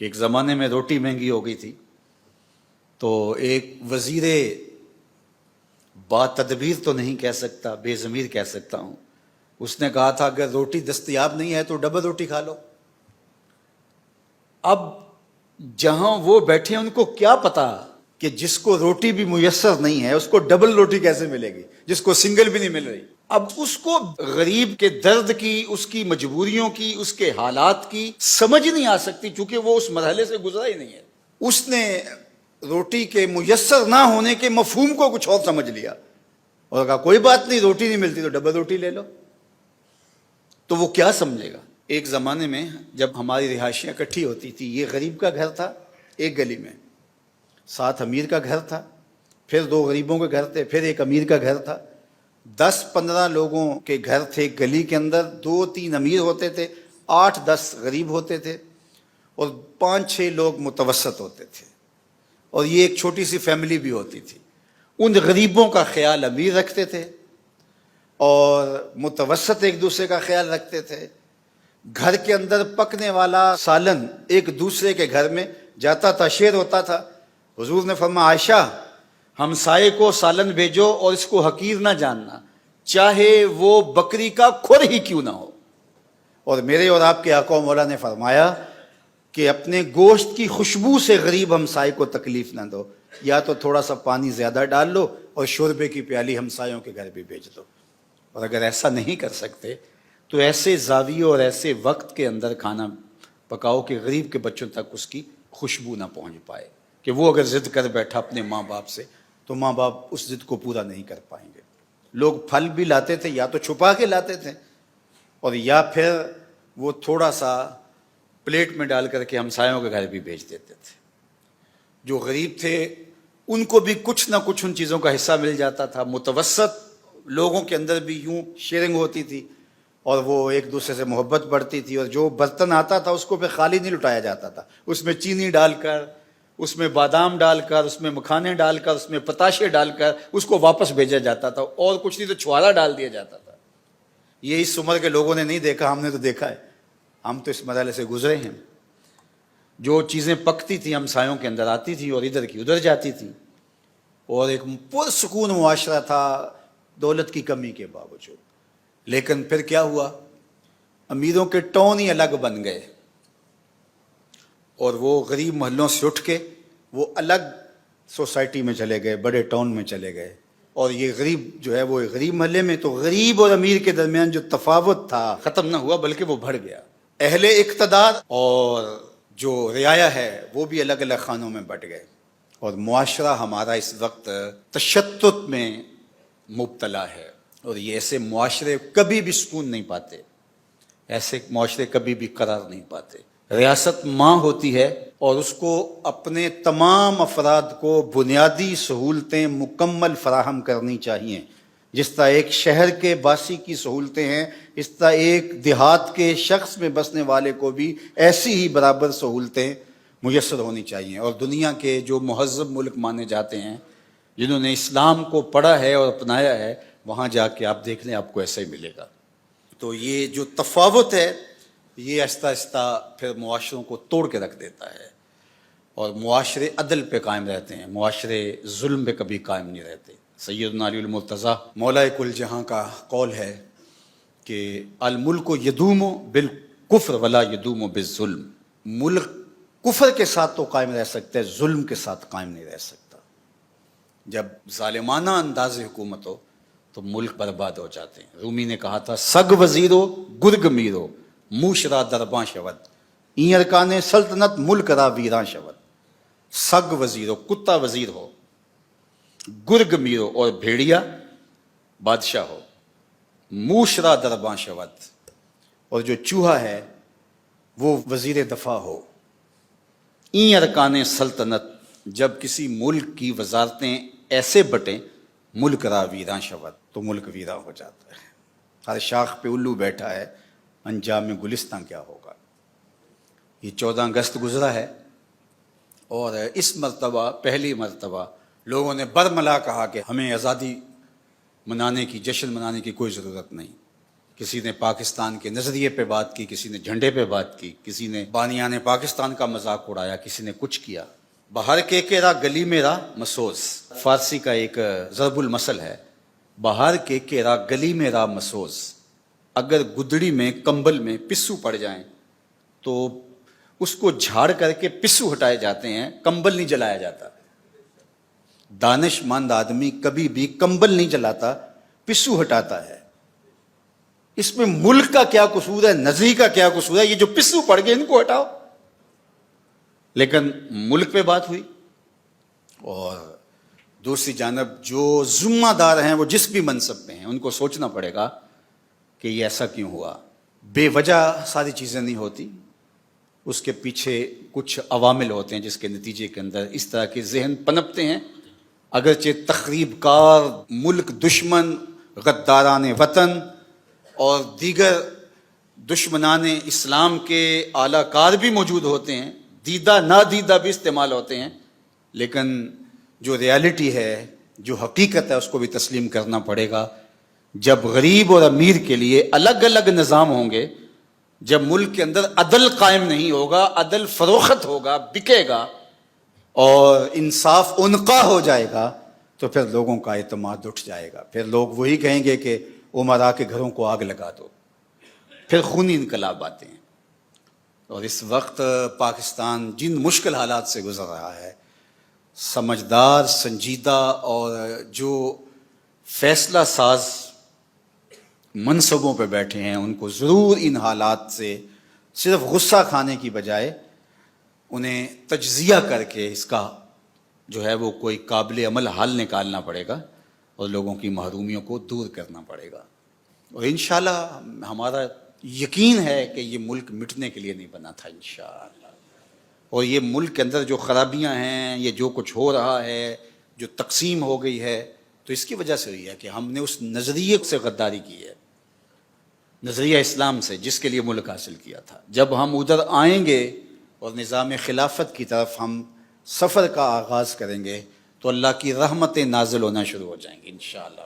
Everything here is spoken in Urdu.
کہ ایک زمانے میں روٹی مہنگی ہو گئی تھی، تو ایک وزیر با تدبیر تو نہیں کہہ سکتا، بے ضمیر کہہ سکتا ہوں، اس نے کہا تھا اگر روٹی دستیاب نہیں ہے تو ڈبل روٹی کھا لو۔ اب جہاں وہ بیٹھے ان کو کیا پتا کہ جس کو روٹی بھی میسر نہیں ہے اس کو ڈبل روٹی کیسے ملے گی، جس کو سنگل بھی نہیں مل رہی۔ اب اس کو غریب کے درد کی، اس کی مجبوریوں کی، اس کے حالات کی سمجھ نہیں آ سکتی، چونکہ وہ اس مرحلے سے گزرا ہی نہیں ہے۔ اس نے روٹی کے میسر نہ ہونے کے مفہوم کو کچھ اور سمجھ لیا اور کہا کوئی بات نہیں، روٹی نہیں ملتی تو ڈبل روٹی لے لو۔ تو وہ کیا سمجھے گا؟ ایک زمانے میں جب ہماری رہائشیاں اکٹھی ہوتی تھی، یہ غریب کا گھر تھا ایک گلی میں، ساتھ امیر کا گھر تھا، پھر دو غریبوں کے گھر تھے، پھر ایک امیر کا گھر تھا، 10-15 لوگوں کے گھر تھے گلی کے اندر، 2-3 امیر ہوتے تھے، 8-10 غریب ہوتے تھے، اور 5-6 لوگ متوسط ہوتے تھے، اور یہ ایک چھوٹی سی فیملی بھی ہوتی تھی۔ ان غریبوں کا خیال امیر رکھتے تھے اور متوسط ایک دوسرے کا خیال رکھتے تھے۔ گھر کے اندر پکنے والا سالن ایک دوسرے کے گھر میں جاتا تھا، شیئر ہوتا تھا۔ حضور نے فرمایا عائشہ ہمسائے کو سالن بھیجو اور اس کو حقیر نہ جاننا، چاہے وہ بکری کا کھر ہی کیوں نہ ہو۔ اور میرے اور آپ کے آقا و مولا نے فرمایا کہ اپنے گوشت کی خوشبو سے غریب ہمسائے کو تکلیف نہ دو، یا تو تھوڑا سا پانی زیادہ ڈال لو اور شوربے کی پیالی ہمسایوں کے گھر بھی بھیج دو۔ اور اگر ایسا نہیں کر سکتے تو ایسے زاویوں اور ایسے وقت کے اندر کھانا پکاؤ کہ غریب کے بچوں تک اس کی خوشبو نہ پہنچ پائے، کہ وہ اگر ضد کر بیٹھا اپنے ماں باپ سے تو ماں باپ اس ضد کو پورا نہیں کر پائیں گے۔ لوگ پھل بھی لاتے تھے، یا تو چھپا کے لاتے تھے اور یا پھر وہ تھوڑا سا پلیٹ میں ڈال کر کے ہمسایوں کے گھر بھی بھیج دیتے تھے۔ جو غریب تھے ان کو بھی کچھ نہ کچھ ان چیزوں کا حصہ مل جاتا تھا۔ متوسط لوگوں کے اندر بھی یوں شیئرنگ ہوتی تھی اور وہ ایک دوسرے سے محبت بڑھتی تھی، اور جو برتن آتا تھا اس کو پھر خالی نہیں لٹایا جاتا تھا، اس میں چینی ڈال کر، اس میں بادام ڈال کر، اس میں مکھانے ڈال کر، اس میں پتاشے ڈال کر اس کو واپس بھیجا جاتا تھا، اور کچھ نہیں تو چھوارا ڈال دیا جاتا تھا۔ یہ اس عمر کے لوگوں نے نہیں دیکھا، ہم نے تو دیکھا ہے، ہم تو اس مرحلے سے گزرے ہیں۔ جو چیزیں پکتی تھیں ہمسایوں کے اندر آتی تھی اور ادھر کی ادھر جاتی تھی، اور ایک پرسکون معاشرہ تھا دولت کی کمی کے باوجود۔ لیکن پھر کیا ہوا؟ امیروں کے ٹون ہی الگ بن گئے، اور وہ غریب محلوں سے اٹھ کے وہ الگ سوسائٹی میں چلے گئے، بڑے ٹاؤن میں چلے گئے، اور یہ غریب جو ہے وہ غریب محلے میں، تو غریب اور امیر کے درمیان جو تفاوت تھا ختم نہ ہوا بلکہ وہ بڑھ گیا۔ اہل اقتدار اور جو رعایا ہے وہ بھی الگ الگ خانوں میں بٹ گئے، اور معاشرہ ہمارا اس وقت تشدد میں مبتلا ہے، اور یہ ایسے معاشرے کبھی بھی سکون نہیں پاتے، ایسے معاشرے کبھی بھی قرار نہیں پاتے۔ ریاست ماں ہوتی ہے اور اس کو اپنے تمام افراد کو بنیادی سہولتیں مکمل فراہم کرنی چاہیے۔ جس طرح ایک شہر کے باسی کی سہولتیں ہیں، اس طرح ایک دیہات کے شخص میں بسنے والے کو بھی ایسی ہی برابر سہولتیں میسر ہونی چاہیے۔ اور دنیا کے جو مہذب ملک مانے جاتے ہیں، جنہوں نے اسلام کو پڑھا ہے اور اپنایا ہے، وہاں جا کے آپ دیکھ لیں آپ کو ایسا ہی ملے گا۔ تو یہ جو تفاوت ہے یہ آہستہ آہستہ پھر معاشروں کو توڑ کے رکھ دیتا ہے، اور معاشرے عدل پہ قائم رہتے ہیں، معاشرے ظلم پہ کبھی قائم نہیں رہتے۔ سیدنا علی المرتضیٰ مولا کل جہاں کا قول ہے کہ الملک یدوم بالکفر ولا یدوم بالظلم، ملک کفر کے ساتھ تو قائم رہ سکتا ہے، ظلم کے ساتھ قائم نہیں رہ سکتا۔ جب ظالمانہ انداز حکومت ہو تو ملک برباد ہو جاتے ہیں۔ رومی نے کہا تھا سگ وزیرو گرگ میرو موشرا درباں شود، این ارکان سلطنت ملک را ویراں شود۔ سگ وزیرو کتا وزیر ہو، گرگ میرو اور بھیڑیا بادشاہ ہو، موشرا درباں شود اور جو چوہا ہے وہ وزیر دفاع ہو، این ارکان سلطنت جب کسی ملک کی وزارتیں ایسے بٹیں ملک را ویراں شود تو ملک ویراں ہو جاتا ہے۔ ہر شاخ پہ الو بیٹھا ہے، انجام میں گلستان کیا ہوگا۔ یہ 14 اگست گزرا ہے، اور اس مرتبہ پہلی مرتبہ لوگوں نے برملا کہا کہ ہمیں آزادی منانے کی، جشن منانے کی کوئی ضرورت نہیں، کسی نے پاکستان کے نظریے پہ بات کی، کسی نے جھنڈے پہ بات کی، کسی نے بانیان پاکستان کا مذاق اڑایا، کسی نے کچھ کیا۔ باہر کے راہ گلی میں راہ مسوز، فارسی کا ایک ضرب المثل ہے، باہر کے راہ گلی میں راہ مسوز، اگر گدڑی میں کمبل میں پسو پڑ جائیں تو اس کو جھاڑ کر کے پسو ہٹائے جاتے ہیں، کمبل نہیں جلایا جاتا۔ دانش مند آدمی کبھی بھی کمبل نہیں جلاتا، پسو ہٹاتا ہے۔ اس میں ملک کا کیا قصور ہے، نظری کا کیا قصور ہے؟ یہ جو پسو پڑ گئے ان کو ہٹاؤ۔ لیکن ملک پہ بات ہوئی، اور دوسری جانب جو ذمہ دار ہیں وہ جس بھی منصب پہ ہیں ان کو سوچنا پڑے گا کہ یہ ایسا کیوں ہوا۔ بے وجہ ساری چیزیں نہیں ہوتی، اس کے پیچھے کچھ عوامل ہوتے ہیں جس کے نتیجے کے اندر اس طرح کے ذہن پنپتے ہیں۔ اگرچہ تخریب کار، ملک دشمن، غداران وطن اور دیگر دشمنان اسلام کے اعلی کار بھی موجود ہوتے ہیں، دیدہ نادیدہ بھی استعمال ہوتے ہیں، لیکن جو ریالٹی ہے، جو حقیقت ہے، اس کو بھی تسلیم کرنا پڑے گا۔ جب غریب اور امیر کے لیے الگ الگ نظام ہوں گے، جب ملک کے اندر عدل قائم نہیں ہوگا، عدل فروخت ہوگا، بکے گا اور انصاف عنقا ہو جائے گا، تو پھر لوگوں کا اعتماد اٹھ جائے گا۔ پھر لوگ وہی کہیں گے کہ امراء کے گھروں کو آگ لگا دو، پھر خونی انقلاب آتے ہیں۔ اور اس وقت پاکستان جن مشکل حالات سے گزر رہا ہے، سمجھدار، سنجیدہ اور جو فیصلہ ساز منصبوں پہ بیٹھے ہیں ان کو ضرور ان حالات سے صرف غصہ کھانے کی بجائے انہیں تجزیہ کر کے اس کا جو ہے وہ کوئی قابل عمل حل نکالنا پڑے گا اور لوگوں کی محرومیوں کو دور کرنا پڑے گا۔ اور انشاءاللہ ہمارا یقین ہے کہ یہ ملک مٹنے کے لیے نہیں بنا تھا انشاءاللہ، اور یہ ملک کے اندر جو خرابیاں ہیں، یہ جو کچھ ہو رہا ہے، جو تقسیم ہو گئی ہے، تو اس کی وجہ سے ہوئی ہے کہ ہم نے اس نظریے سے غداری کی ہے، نظریہ اسلام سے، جس کے لیے ملک حاصل کیا تھا۔ جب ہم ادھر آئیں گے اور نظام خلافت کی طرف ہم سفر کا آغاز کریں گے تو اللہ کی رحمتیں نازل ہونا شروع ہو جائیں گی انشاءاللہ۔